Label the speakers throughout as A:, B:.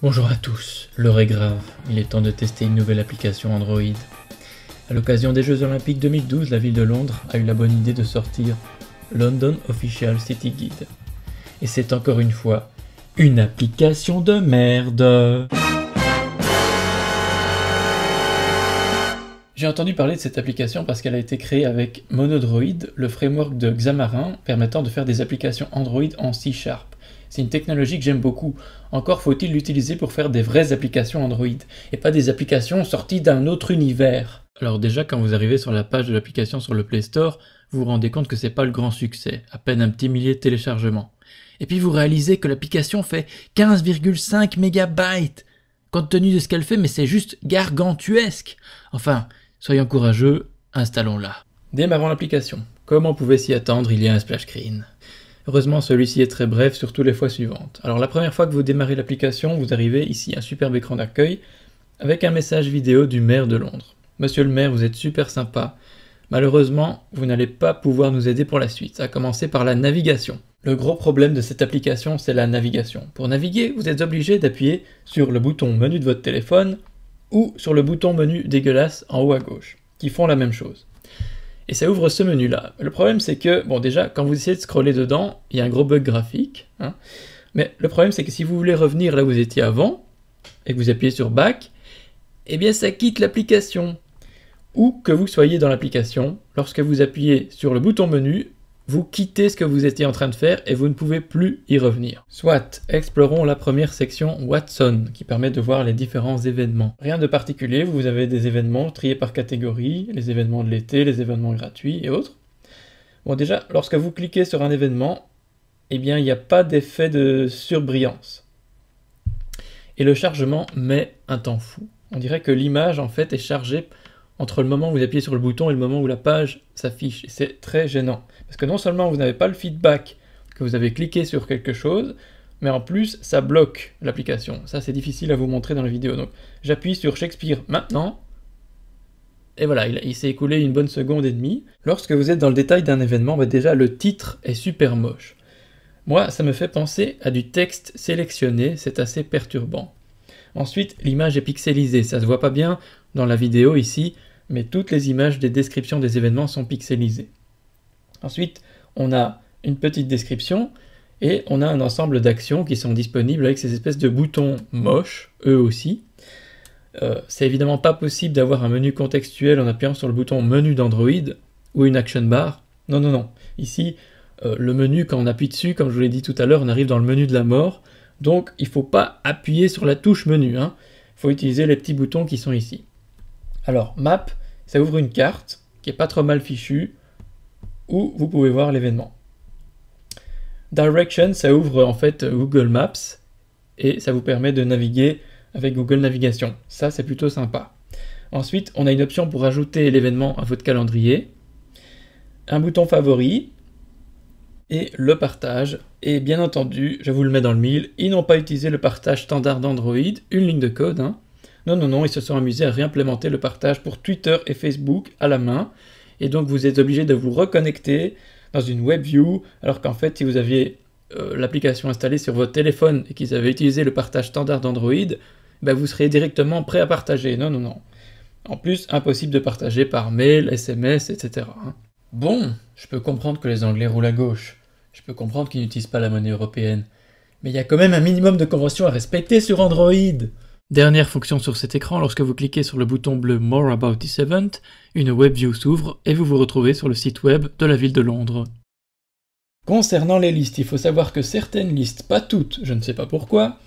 A: Bonjour à tous, l'heure est grave, il est temps de tester une nouvelle application Android. À l'occasion des Jeux Olympiques 2012, la ville de Londres a eu la bonne idée de sortir London Official City Guide. Et c'est encore une fois une application de merde. J'ai entendu parler de cette application parce qu'elle a été créée avec Monodroid, le framework de Xamarin permettant de faire des applications Android en C#. C'est une technologie que j'aime beaucoup. Encore faut-il l'utiliser pour faire des vraies applications Android, et pas des applications sorties d'un autre univers. Alors déjà, quand vous arrivez sur la page de l'application sur le Play Store, vous vous rendez compte que c'est pas le grand succès, à peine un petit millier de téléchargements. Et puis vous réalisez que l'application fait 15,5 mégabytes. Compte tenu de ce qu'elle fait, mais c'est juste gargantuesque. Enfin, soyons courageux, installons-la. Démarrons l'application. Comme on pouvait s'y attendre, il y a un splash screen. Heureusement, celui-ci est très bref, surtout les fois suivantes. Alors la première fois que vous démarrez l'application, vous arrivez ici à un superbe écran d'accueil avec un message vidéo du maire de Londres. Monsieur le maire, vous êtes super sympa. Malheureusement, vous n'allez pas pouvoir nous aider pour la suite, à commencer par la navigation. Le gros problème de cette application, c'est la navigation. Pour naviguer, vous êtes obligé d'appuyer sur le bouton menu de votre téléphone ou sur le bouton menu dégueulasse en haut à gauche, qui font la même chose. Et ça ouvre ce menu-là. Le problème, c'est que, bon, déjà, quand vous essayez de scroller dedans, il y a un gros bug graphique. Mais le problème, c'est que si vous voulez revenir là où vous étiez avant, et que vous appuyez sur Back, eh bien, ça quitte l'application. Ou que vous soyez dans l'application, lorsque vous appuyez sur le bouton menu, vous quittez ce que vous étiez en train de faire et vous ne pouvez plus y revenir. Soit, explorons la première section Watson, qui permet de voir les différents événements. Rien de particulier, vous avez des événements triés par catégorie, les événements de l'été, les événements gratuits et autres. Bon déjà, lorsque vous cliquez sur un événement, eh bien il n'y a pas d'effet de surbrillance. Et le chargement met un temps fou. On dirait que l'image en fait est chargée entre le moment où vous appuyez sur le bouton et le moment où la page s'affiche. Et c'est très gênant. Parce que non seulement vous n'avez pas le feedback que vous avez cliqué sur quelque chose, mais en plus ça bloque l'application. Ça c'est difficile à vous montrer dans la vidéo. Donc j'appuie sur Shakespeare maintenant, et voilà, il s'est écoulé une bonne seconde et demie. Lorsque vous êtes dans le détail d'un événement, déjà le titre est super moche. Moi, ça me fait penser à du texte sélectionné, c'est assez perturbant. Ensuite, l'image est pixelisée, ça se voit pas bien dans la vidéo ici, mais toutes les images des descriptions des événements sont pixelisées. Ensuite, on a une petite description et on a un ensemble d'actions qui sont disponibles avec ces espèces de boutons moches, eux aussi. C'est évidemment pas possible d'avoir un menu contextuel en appuyant sur le bouton menu d'Android ou une action bar. Non, non, non. Ici, le menu, quand on appuie dessus, comme je vous l'ai dit tout à l'heure, on arrive dans le menu de la mort. Donc, il ne faut pas appuyer sur la touche menu. Il faut utiliser les petits boutons qui sont ici. Alors, Map, ça ouvre une carte qui n'est pas trop mal fichue, où vous pouvez voir l'événement. Direction, ça ouvre en fait Google Maps, et ça vous permet de naviguer avec Google Navigation. Ça, c'est plutôt sympa. Ensuite, on a une option pour ajouter l'événement à votre calendrier, un bouton favori, et le partage. Et bien entendu, je vous le mets dans le mille, ils n'ont pas utilisé le partage standard d'Android, une ligne de code. Non, non, non, ils se sont amusés à réimplémenter le partage pour Twitter et Facebook à la main. Et donc vous êtes obligé de vous reconnecter dans une WebView, alors qu'en fait, si vous aviez l'application installée sur votre téléphone et qu'ils avaient utilisé le partage standard d'Android, vous seriez directement prêt à partager. Non, non, non. En plus, impossible de partager par mail, SMS, etc. Bon, je peux comprendre que les Anglais roulent à gauche. Je peux comprendre qu'ils n'utilisent pas la monnaie européenne. Mais il y a quand même un minimum de conventions à respecter sur Android. Dernière fonction sur cet écran, lorsque vous cliquez sur le bouton bleu More About This Event, une WebView s'ouvre et vous vous retrouvez sur le site web de la ville de Londres. Concernant les listes, il faut savoir que certaines listes, pas toutes, je ne sais pas pourquoi,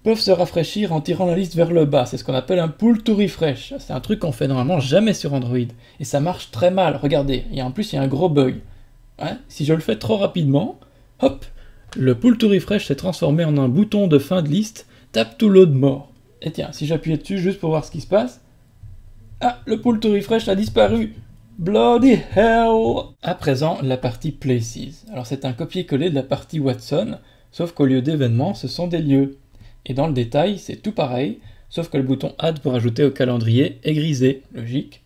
A: peuvent se rafraîchir en tirant la liste vers le bas. C'est ce qu'on appelle un pull to refresh. C'est un truc qu'on fait normalement jamais sur Android. Et ça marche très mal, regardez. Et en plus, il y a un gros bug. Si je le fais trop rapidement, hop, le pull to refresh s'est transformé en un bouton de fin de liste, tap to load more. Et tiens, si j'appuyais dessus juste pour voir ce qui se passe, le pull to refresh a disparu. Bloody hell! À présent, la partie Places. Alors c'est un copier-coller de la partie Watson, sauf qu'au lieu d'événements, ce sont des lieux. Et dans le détail, c'est tout pareil, sauf que le bouton Add pour ajouter au calendrier est grisé, logique.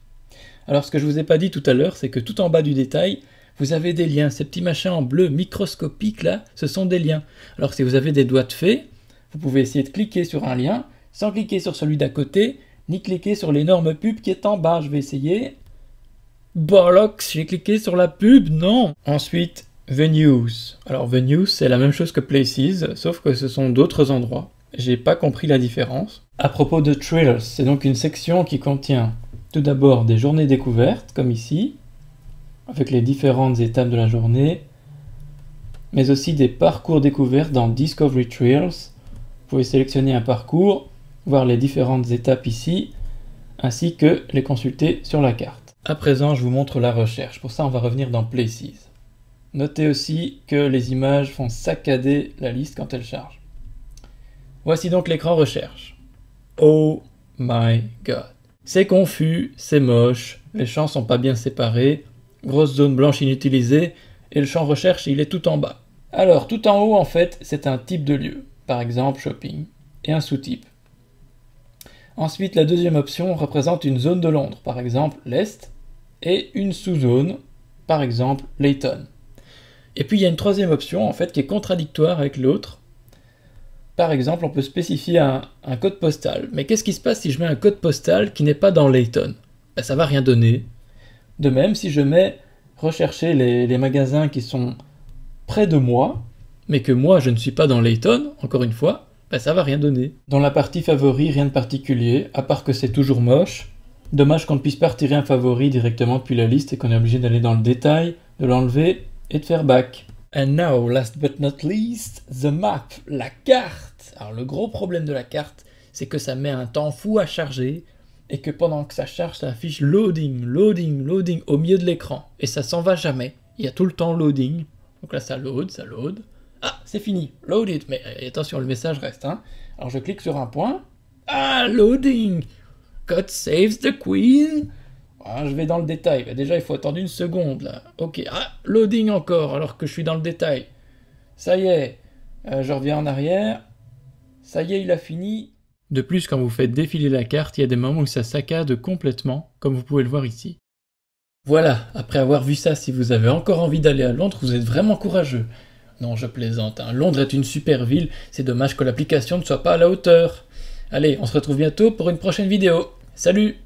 A: Alors ce que je vous ai pas dit tout à l'heure, c'est que tout en bas du détail, vous avez des liens. Ces petits machins en bleu microscopiques là, ce sont des liens. Alors si vous avez des doigts de fée, Vous pouvez essayer de cliquer sur un lien, sans cliquer sur celui d'à côté, ni cliquer sur l'énorme pub qui est en bas. Je vais essayer. Bollocks, j'ai cliqué sur la pub, non! Ensuite, Venues. Alors Venues, c'est la même chose que Places, sauf que ce sont d'autres endroits. J'ai pas compris la différence. À propos de Trails, c'est donc une section qui contient tout d'abord des journées découvertes, comme ici, avec les différentes étapes de la journée, mais aussi des parcours découverts dans Discovery Trails. Vous pouvez sélectionner un parcours, voir les différentes étapes ici, ainsi que les consulter sur la carte. À présent, je vous montre la recherche. Pour ça, on va revenir dans Places. Notez aussi que les images font saccader la liste quand elles chargent. Voici donc l'écran recherche. Oh my god. C'est confus, c'est moche, les champs sont pas bien séparés, grosse zone blanche inutilisée, et le champ recherche, il est tout en bas. Alors, tout en haut, en fait, c'est un type de lieu, par exemple shopping, et un sous-type. Ensuite, la deuxième option représente une zone de Londres, par exemple l'Est, et une sous-zone, par exemple Leyton. Et puis il y a une troisième option, en fait, qui est contradictoire avec l'autre. Par exemple, on peut spécifier un code postal. Mais qu'est-ce qui se passe si je mets un code postal qui n'est pas dans Leyton? Ben, ça va rien donner. De même, si je mets rechercher les magasins qui sont près de moi, mais que moi je ne suis pas dans Leyton, encore une fois, ben ça va rien donner. Dans la partie favoris, rien de particulier, à part que c'est toujours moche. Dommage qu'on ne puisse pas retirer un favori directement depuis la liste et qu'on est obligé d'aller dans le détail, de l'enlever et de faire back. And now, last but not least, the map, la carte. Alors le gros problème de la carte, c'est que ça met un temps fou à charger et que pendant que ça charge, ça affiche loading, loading, loading au milieu de l'écran. Et ça s'en va jamais. Il y a tout le temps loading. Donc là, ça load, ça load. Ah, c'est fini, loaded. Mais attention, le message reste. Hein. Alors je clique sur un point. Ah, loading. God saves the Queen. Ah, je vais dans le détail. Bah, déjà, il faut attendre une seconde là. Ok, ah, loading encore alors que je suis dans le détail. Ça y est, je reviens en arrière. Ça y est, il a fini. De plus, quand vous faites défiler la carte, il y a des moments où ça saccade complètement, comme vous pouvez le voir ici. Voilà, après avoir vu ça, si vous avez encore envie d'aller à Londres, vous êtes vraiment courageux. Non, je plaisante, hein. Londres est une super ville, c'est dommage que l'application ne soit pas à la hauteur. Allez, on se retrouve bientôt pour une prochaine vidéo. Salut!